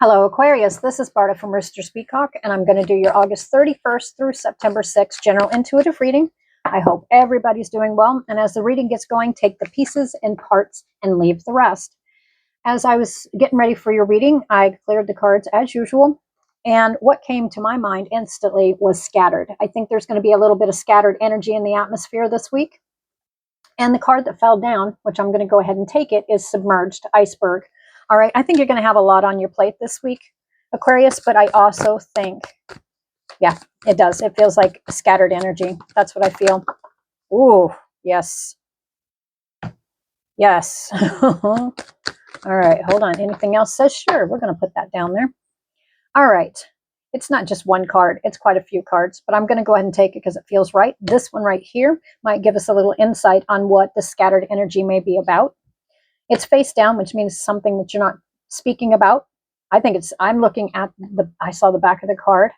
Hello, Aquarius. This is Barta from Roosters Peacock, and I'm going to do your August 31st through September 6th general intuitive reading. I hope everybody's doing well, and as the reading gets going, take the pieces and parts and leave the rest. As I was getting ready for your reading, I cleared the cards as usual, and what came to my mind instantly was scattered. I think there's going to be a little bit of scattered energy in the atmosphere this week, and the card that fell down, which I'm going to go ahead and take it, is submerged iceberg. All right, I think you're going to have a lot on your plate this week, Aquarius, but I also think, yeah, it does. It feels like scattered energy. That's what I feel. Ooh, yes. Yes. All right, hold on. Anything else says sure. We're going to put that down there. All right. It's not just one card. It's quite a few cards, but I'm going to go ahead and take it because it feels right. This one right here might give us a little insight on what the scattered energy may be about. It's face down, which means something that you're not speaking about. I think I'm looking at I saw the back of the card,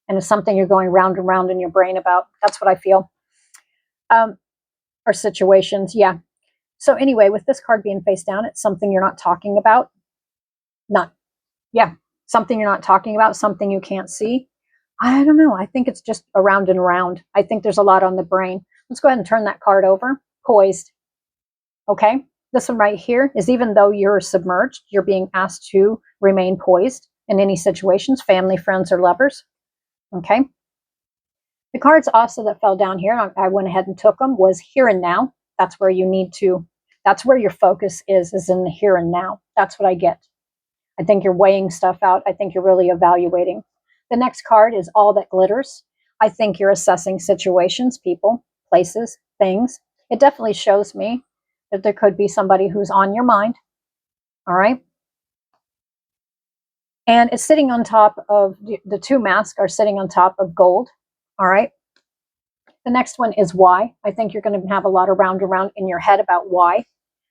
and it's something you're going round and round in your brain about. That's what I feel. Or situations, yeah. So anyway, with this card being face down, it's something you're not talking about. Something you're not talking about, something you can't see. I don't know. I think it's just around and around. I think there's a lot on the brain. Let's go ahead and turn that card over. Poised. Okay. This one right here is, even though you're submerged, you're being asked to remain poised in any situations, family, friends, or lovers. Okay. The cards also that fell down here, I went ahead and took them, was here and now. That's where you need to, that's where your focus is in the here and now. That's what I get. I think you're weighing stuff out. I think you're really evaluating. The next card is all that glitters. I think you're assessing situations, people, places, things. It definitely shows me that there could be somebody who's on your mind. All right. And it's sitting on top of, the two masks are sitting on top of gold. All right. The next one is why. I think you're going to have a lot of round and round in your head about why.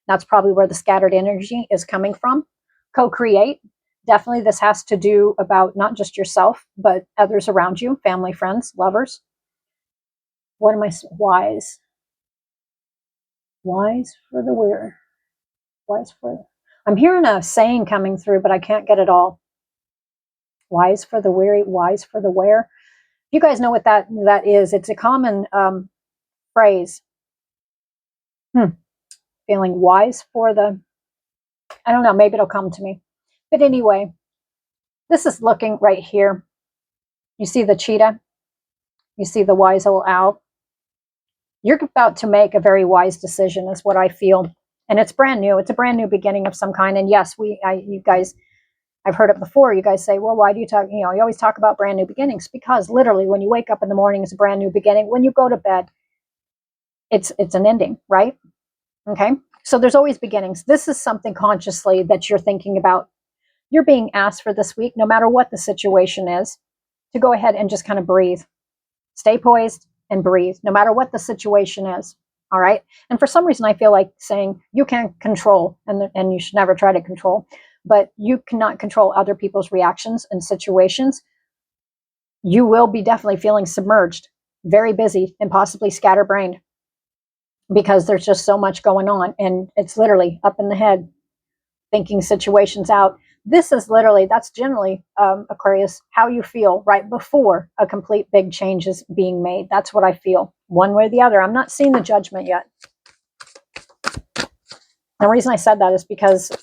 That's probably where the scattered energy is coming from. Co-create. Definitely this has to do about not just yourself, but others around you, family, friends, lovers. What am I, wise? Wise for the weary. Wise for, I'm hearing a saying coming through, but I can't get it all. Wise for the weary, wise for the wear. You guys know what that is. It's a common phrase. Feeling wise for the, I don't know, maybe it'll come to me. But anyway, this is looking right here. You see the cheetah? You see the wise old owl? You're about to make a very wise decision, is what I feel. And it's brand new. It's a brand new beginning of some kind. And yes, you guys, I've heard it before. You guys say, well, why do you talk? You always talk about brand new beginnings, because literally when you wake up in the morning, it's a brand new beginning. When you go to bed, it's an ending, right? Okay. So there's always beginnings. This is something consciously that you're thinking about. You're being asked for this week, no matter what the situation is, to go ahead and just kind of breathe. Stay poised and breathe, no matter what the situation is. All right. And for some reason, I feel like saying you can't control, and you should never try to control, but you cannot control other people's reactions and situations. You will be definitely feeling submerged, very busy, and possibly scatterbrained, because there's just so much going on, and it's literally up in the head, thinking situations out. This is literally, that's generally, Aquarius, how you feel right before a complete big change is being made. That's what I feel, one way or the other. I'm not seeing the judgment yet. The reason I said that is because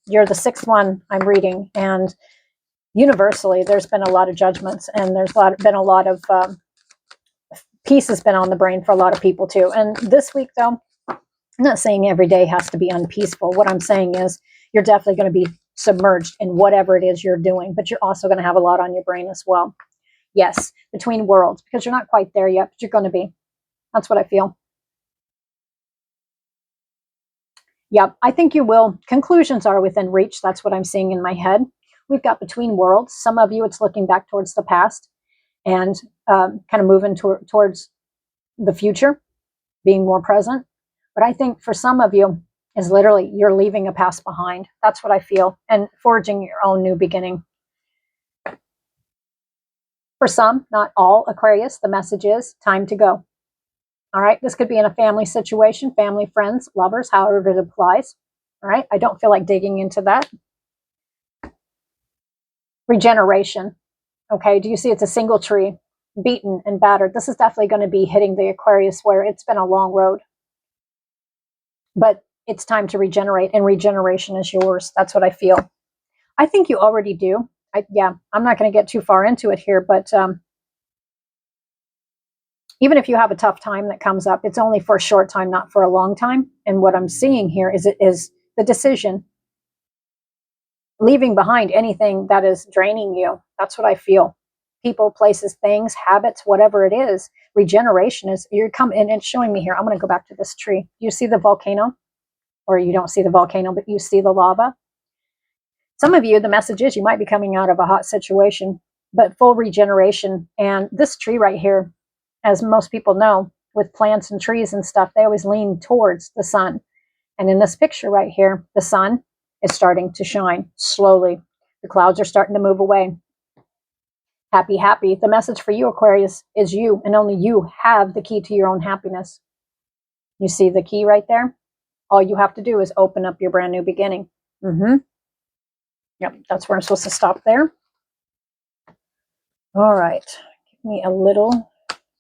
you're the sixth one I'm reading, and universally there's been a lot of judgments, and there's been a lot of peace has been on the brain for a lot of people too. And this week, though, I'm not saying every day has to be unpeaceful. What I'm saying is you're definitely going to be submerged in whatever it is you're doing, but you're also going to have a lot on your brain as well. Yes, between worlds, because you're not quite there yet, but you're going to be. That's what I feel. Yep, I think you will. Conclusions are within reach. That's what I'm seeing in my head. We've got between worlds. Some of you, it's looking back towards the past and kind of moving towards the future, being more present. But I think for some of you is literally you're leaving a past behind. That's what I feel, and forging your own new beginning. For some, not all, Aquarius, the message is time to go. All right, this could be in a family situation, family, friends, lovers, however it applies. All right, I don't feel like digging into that. Regeneration. Okay, do you see it's a single tree, beaten and battered? This is definitely going to be hitting the Aquarius where it's been a long road. But it's time to regenerate, and regeneration is yours. That's what I feel. I think you already do. Yeah, I'm not going to get too far into it here, but even if you have a tough time that comes up, it's only for a short time, not for a long time. And what I'm seeing here is it is the decision, leaving behind anything that is draining you. That's what I feel. People, places, things, habits, whatever it is. Regeneration is, you're coming, and it's showing me here. I'm going to go back to this tree. You see the volcano, or you don't see the volcano, but you see the lava. Some of you, the message is you might be coming out of a hot situation, but full regeneration. And this tree right here, as most people know, with plants and trees and stuff, they always lean towards the sun. And in this picture right here, the sun is starting to shine slowly. The clouds are starting to move away. Happy, happy. The message for you, Aquarius, is you, and only you have the key to your own happiness. You see the key right there? All you have to do is open up your brand new beginning. Yep, that's where I'm supposed to stop there. All right. Give me a little.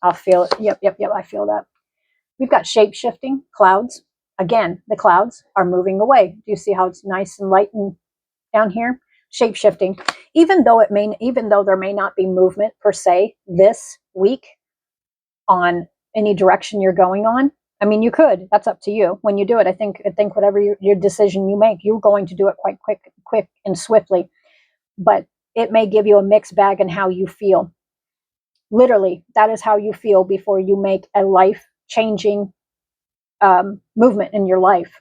I'll feel it. Yep, I feel that. We've got shape-shifting clouds. Again, the clouds are moving away. Do you see how it's nice and light and down here? Shape-shifting. Even though there may not be movement per se this week on any direction you're going on. I mean, you could. That's up to you. When you do it, I think whatever your decision you make, you're going to do it quite quick and swiftly. But it may give you a mixed bag in how you feel. Literally, that is how you feel before you make a life-changing movement in your life.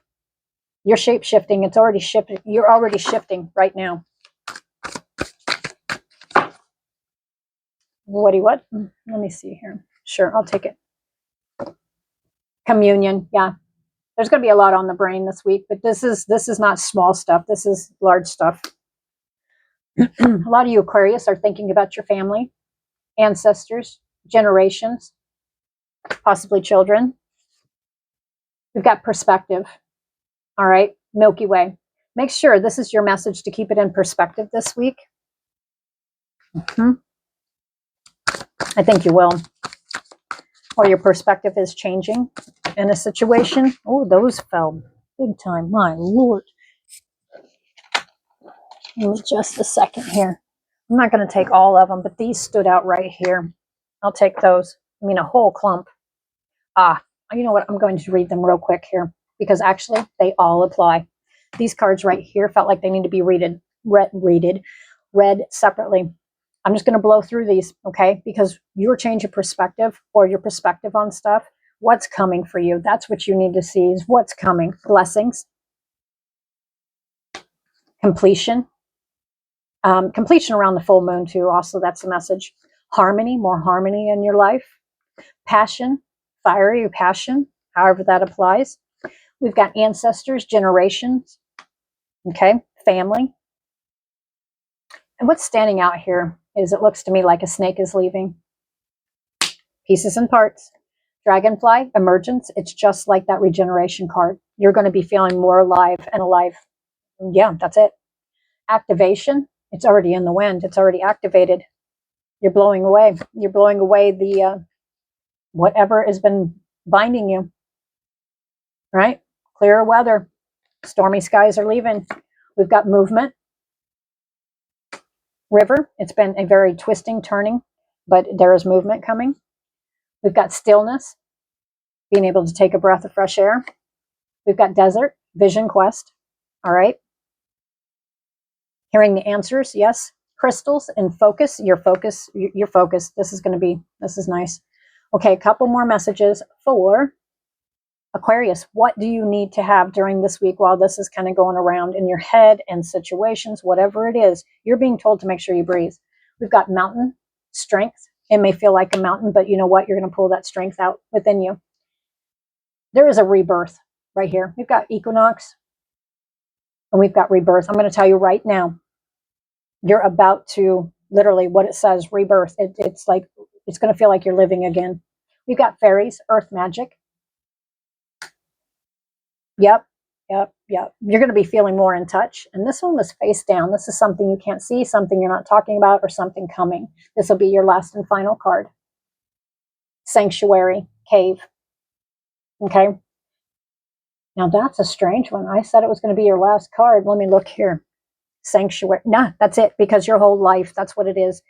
You're shape-shifting. It's already shifting. You're already shifting right now. What? Let me see here. Sure, I'll take it. Communion, yeah. There's going to be a lot on the brain this week, but this is not small stuff. This is large stuff. A lot of you Aquarius are thinking about your family, ancestors, generations, possibly children. We've got perspective. All right, Milky Way. Make sure this is your message to keep it in perspective this week. I think you will. Or your perspective is changing in a situation. Oh, those fell big time. My Lord. Give me just a second here. I'm not going to take all of them, but these stood out right here. I'll take those. I mean, a whole clump. You know what? I'm going to read them real quick here because actually they all apply. These cards right here felt like they need to be read separately. I'm just going to blow through these, okay? Because your change of perspective or your perspective on stuff, what's coming for you? That's what you need to see is what's coming. Blessings. Completion. Completion around the full moon too. Also, that's a message. Harmony, more harmony in your life. Passion, fiery passion, however that applies. We've got ancestors, generations, okay, family. And what's standing out here is it looks to me like a snake is leaving. Pieces and parts. Dragonfly, emergence. It's just like that regeneration card. You're going to be feeling more alive and alive. Yeah, that's it. Activation. It's already in the wind. It's already activated. You're blowing away. You're blowing away the whatever has been binding you. Right? Clearer weather. Stormy skies are leaving. We've got movement. River. It's been a very twisting, turning, but there is movement coming. We've got stillness. Being able to take a breath of fresh air. We've got desert. Vision quest. All right. Hearing the answers. Yes. Crystals and focus. Your focus. This is nice. Okay, a couple more messages for Aquarius. What do you need to have during this week while this is kind of going around in your head and situations, whatever it is, you're being told to make sure you breathe. We've got mountain, strength. It may feel like a mountain, but you know what? You're going to pull that strength out within you. There is a rebirth right here. We've got equinox and we've got rebirth. I'm going to tell you right now, you're about to literally what it says, rebirth. It's like, it's going to feel like you're living again. We've got fairies, earth magic. Yep. Yep. You're going to be feeling more in touch. And this one was face down. This is something you can't see, something you're not talking about, or something coming. This will be your last and final card. Sanctuary, cave. Okay. Now that's a strange one. I said it was going to be your last card. Let me look here. Sanctuary. Nah, that's it. Because your whole life, that's what it is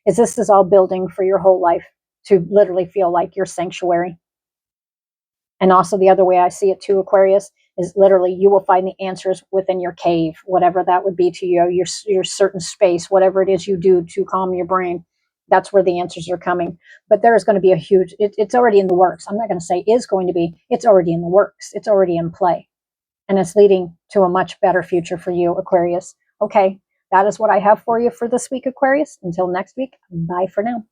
this is all building for your whole life to literally feel like your sanctuary. And also the other way I see it too, Aquarius, is literally you will find the answers within your cave, whatever that would be to you, your certain space, whatever it is you do to calm your brain. That's where the answers are coming. But there is going to be a huge, it's already in the works. I'm not going to say is going to be, it's already in the works. It's already in play. And it's leading to a much better future for you, Aquarius. Okay, that is what I have for you for this week, Aquarius. Until next week, bye for now.